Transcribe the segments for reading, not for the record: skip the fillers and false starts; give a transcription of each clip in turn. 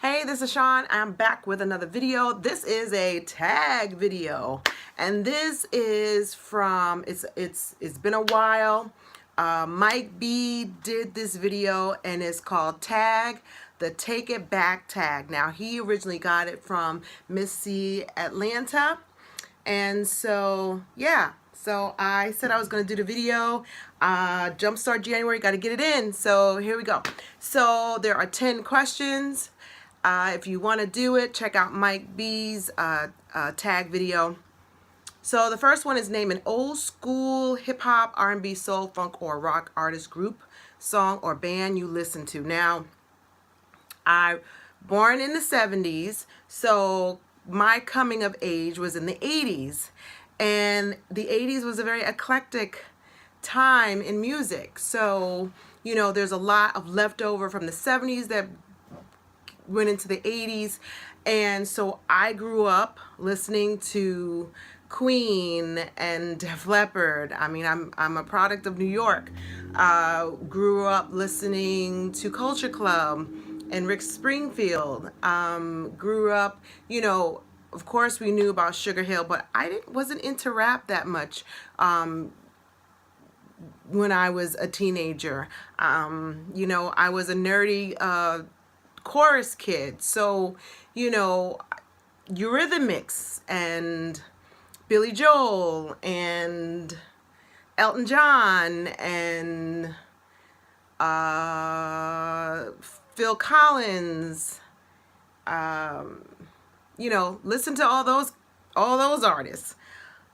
Hey, this is Shawn. I'm back with another video. This is a tag video, and this is from it's been a while. Mike B did this video, and it's called Tag, the Take It Back tag. Now, he originally got it from Miss C Atlanta, and so yeah. So I said I was going to do the video. Jumpstart January, got to get it in. So here we go. So there are 10 questions. If you want to do it, check out Mike B's tag video. So the first one is name an old school hip hop, R&B, soul, funk, or rock artist, group, song, or band you listen to. Now, I born in the 70s, so my coming of age was in the 80s. And the 80s was a very eclectic time in music. So, you know, there's a lot of leftover from the 70s that went into the 80s, and so I grew up listening to Queen and Def Leppard. I mean, I'm a product of New York. Grew up listening to Culture Club and Rick Springfield. Grew up, you know, of course we knew about Sugar Hill, but wasn't into rap that much when I was a teenager. You know, I was a nerdy chorus kid, so you know, Eurythmics and Billy Joel and Elton John and Phil Collins, you know, listen to all those artists.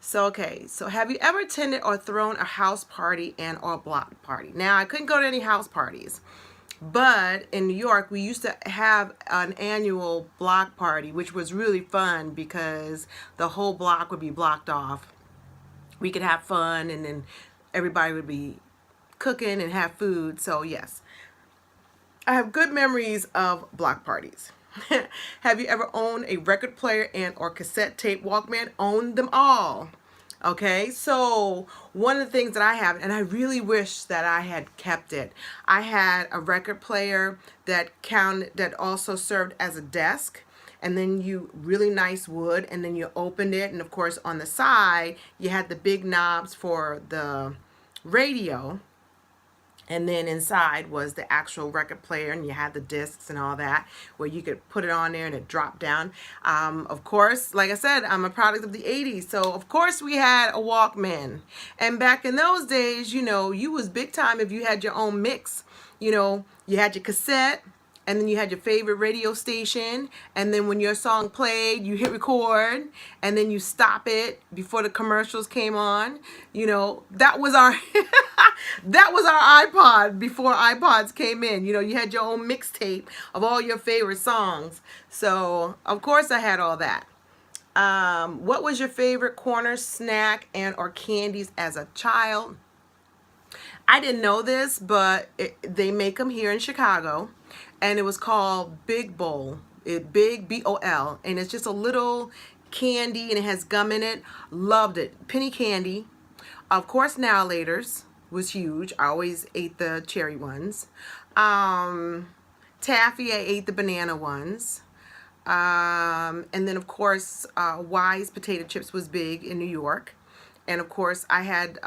So okay, so have you ever attended or thrown a house party and or block party? Now, I couldn't go to any house parties, but in New York, we used to have an annual block party, which was really fun because the whole block would be blocked off. We could have fun, and then everybody would be cooking and have food. So yes, I have good memories of block parties. Have you ever owned a record player and or cassette tape Walkman? Owned them all. Okay, so one of the things that I have, and I really wish that I had kept it, I had a record player that also served as a desk, and then you really nice wood, and then you opened it, and of course on the side you had the big knobs for the radio. And then inside was the actual record player, and you had the discs and all that, where you could put it on there and it dropped down. Of course, like I said, I'm a product of the 80s, so of course we had a Walkman. And back in those days, you know, you was big time if you had your own mix. You know, you had your cassette, and then you had your favorite radio station, and then when your song played, you hit record, and then you stop it before the commercials came on. You know, that was our that was our iPod before iPods came in. You know, you had your own mixtape of all your favorite songs. So of course I had all that. What was your favorite corner snack and or candies as a child? I didn't know this, but they make them here in Chicago, and it was called Big Bowl. Big B-O-L, and it's just a little candy, and it has gum in it. Loved it. Penny candy. Of course, Now Laters was huge. I always ate the cherry ones. Taffy, I ate the banana ones. And then of course, Wise potato chips was big in New York. And of course, I had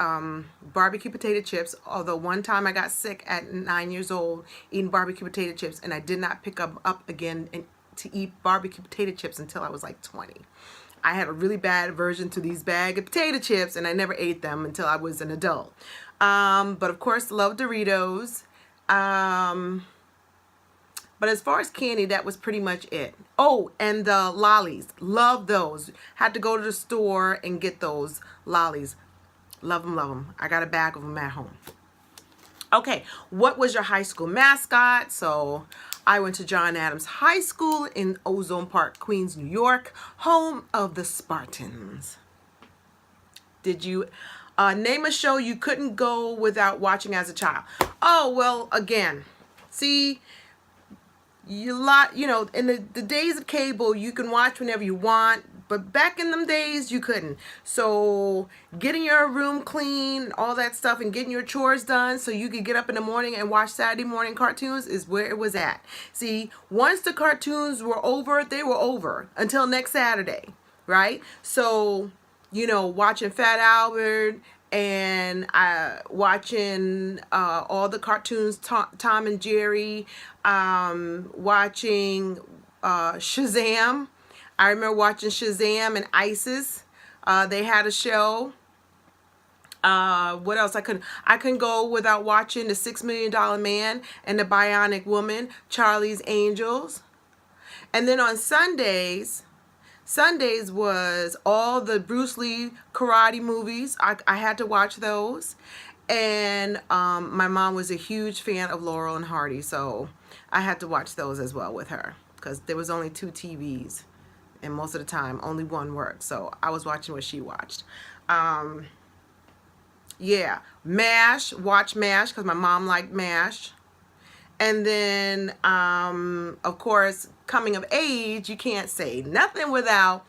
barbecue potato chips, although one time I got sick at 9 years old eating barbecue potato chips, and I did not pick up again to eat barbecue potato chips until I was like 20. I had a really bad aversion to these bag of potato chips, and I never ate them until I was an adult. But of course, love Doritos. But as far as candy, that was pretty much it. Oh, and the lollies. Love those. Had to go to the store and get those lollies. Love them, love them. I got a bag of them at home. Okay, what was your high school mascot? So I went to John Adams High School in Ozone Park, Queens, New York, home of the Spartans. Did you name a show you couldn't go without watching as a child? Oh, well, again, see, you know, in the days of cable, you can watch whenever you want. But back in them days, you couldn't. So getting your room clean, all that stuff, and getting your chores done so you could get up in the morning and watch Saturday morning cartoons is where it was at. See, once the cartoons were over, they were over until next Saturday, right? So, you know, watching Fat Albert and watching all the cartoons, Tom and Jerry, watching Shazam. I remember watching Shazam and ISIS. They had a show. What else? I couldn't go without watching the $6 Million Man and the Bionic Woman, Charlie's Angels. And then on Sundays was all the Bruce Lee karate movies. I had to watch those. And my mom was a huge fan of Laurel and Hardy, so I had to watch those as well with her because there was only 2 TVs. And most of the time, only one worked. So I was watching what she watched. Yeah, MASH. Watch MASH because my mom liked MASH. And then, of course, coming of age, you can't say nothing without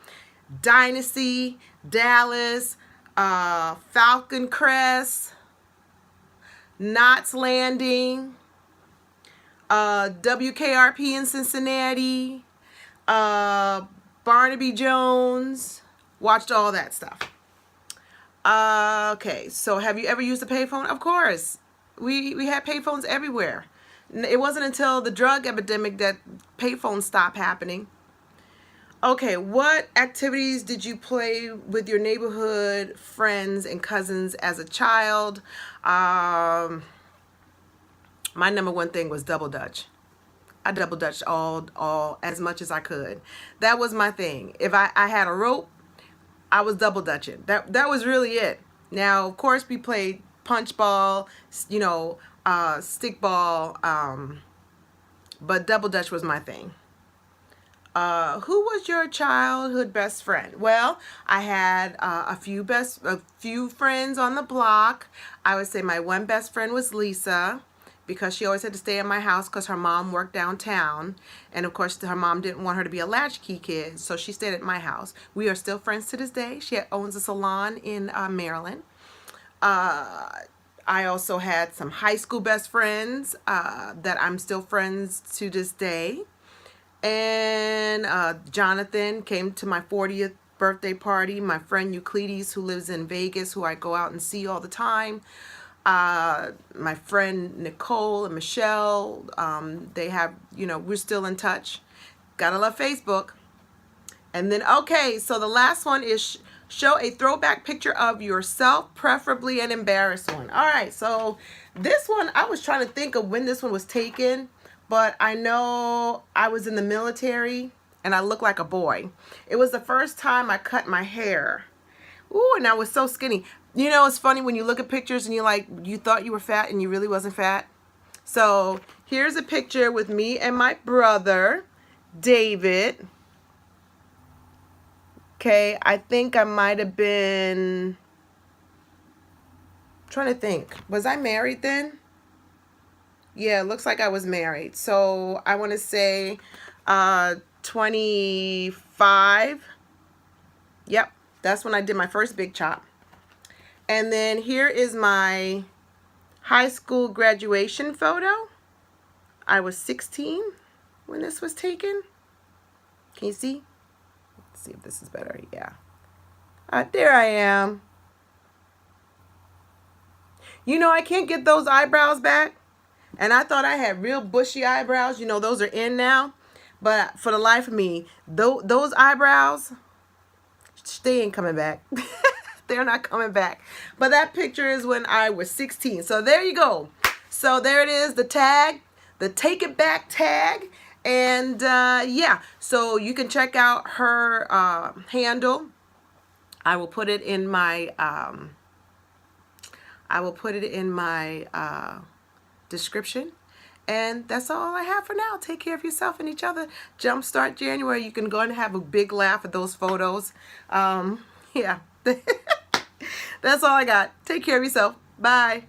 Dynasty, Dallas, Falcon Crest, Knots Landing, WKRP in Cincinnati, Barnaby Jones. Watched all that stuff. Okay, so have you ever used a payphone? Of course. We had payphones everywhere. It wasn't until the drug epidemic that payphones stopped happening. Okay, what activities did you play with your neighborhood friends and cousins as a child? My number one thing was double dutch. I double dutched all as much as I could. That was my thing. If I had a rope, I was double dutching. That was really it. Now, of course, we played punch ball, you know, stick ball, but double dutch was my thing. Who was your childhood best friend? Well, I had a few friends on the block. I would say my one best friend was Lisa, because she always had to stay in my house because her mom worked downtown. And of course, her mom didn't want her to be a latchkey kid, so she stayed at my house. We are still friends to this day. She owns a salon in Maryland. I also had some high school best friends that I'm still friends to this day. And Jonathan came to my 40th birthday party. My friend Euclides, who lives in Vegas, who I go out and see all the time. My friend Nicole and Michelle, they have, you know, we're still in touch. Gotta love Facebook. And then, okay, so the last one is show a throwback picture of yourself, preferably an embarrassed one. All right, so this one, I was trying to think of when this one was taken, but I know I was in the military and I looked like a boy. It was the first time I cut my hair. Ooh, and I was so skinny. You know, it's funny when you look at pictures and you're like, you thought you were fat and you really wasn't fat. So here's a picture with me and my brother, David. Okay, I think I might have been, trying to think, was I married then? Yeah, it looks like I was married. So I want to say 25. Yep, that's when I did my first big chop. And then here is my high school graduation photo. I was 16 when this was taken. Can you see? Let's see if this is better. Yeah. There I am. You know, I can't get those eyebrows back. And I thought I had real bushy eyebrows. You know, those are in now. But for the life of me, those eyebrows, they ain't coming back. They're not coming back. But that picture is when I was 16. So there you go. So there it is, the tag, the Take It Back tag. And yeah, so you can check out her handle. I will put it in my description. And that's all I have for now. Take care of yourself and each other. Jumpstart January. You can go and have a big laugh at those photos. Yeah. That's all I got. Take care of yourself. Bye.